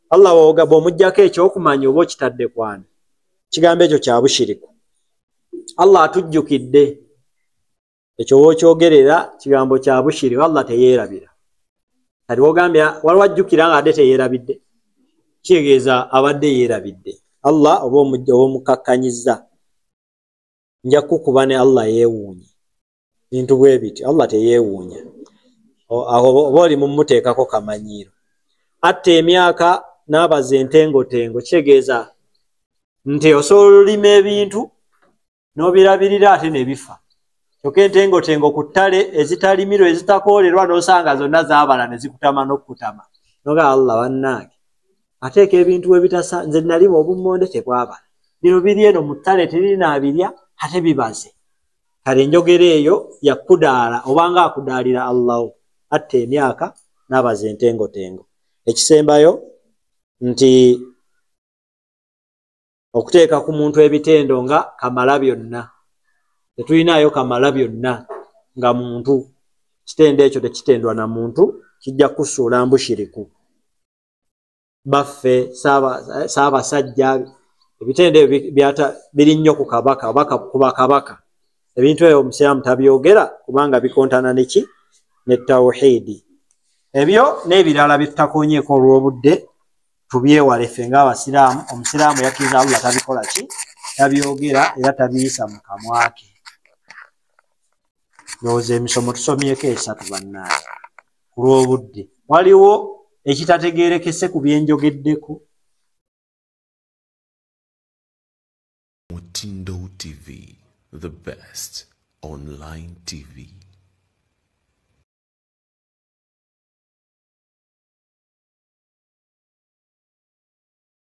Allah woga bw'omuggyako ekyokumanya oba okitadde kwana kigambo ekyo kya bushiriku. Allah atujjukidde ekyo w'okyogerera kigambo kya bushiriku. Allah teyeerabira kati wogambye waliwo ajjukira nga ate teyeerabidde kitegeeza abadde yeerabidde. Allah oba omukkakkanyizza nja kukuba ne Allah yeewuunye bintu bwe biti. Allah teyeewuunya oba oli mumuteekako kamanyiiro. Atta emyaka n'abaza entengotengo kitegeeza nti osobola olima ebintu n'obirabirira ate ne bifa. Kyokka entengotengo ku ttale ezitalimirwa ezitakoolerwa n'osanga zonna zaabala ne zikutama n'okkutama. Noga Allah bannange ateeka ebintu we bitasa. Nze nalima obummonde tekwabala, bino biri eno mu ttale terinaabirya ate bibaze. Kale enjogera eyo yakudaala obanga akudaalira Allah. Atta emyaka n'abaza entengotengo. Ekisembayo nti okuteeka ku muntu ebitendo nga kamala byonna. Tetulinayo kamala byonna nga muntu kitendo ekyo tekitendwa na muntu kijja kusuula mbushiriku. Baffe saabasajja ebitendo biri nnyo ku kabaka ku bakabaka. Ebintu ebyo omusiraamu tabyogera kubanga bikontana neki ne tawhiidi. Ebyo n'ebirala bye tutakonyeeko olw'obudde tubyewale ffe ng'abasiraamu. Omusiraamu yakkiriza Allah tabikola ki? Tabyogera era tabiyisa mu kamwa ke. Ndowooza emisomo tusomyeko esatu bannange ku lw'obudde. Waliwo ekitategeerekese ku byenjogeddeko. Mutindo TV, the best online TV.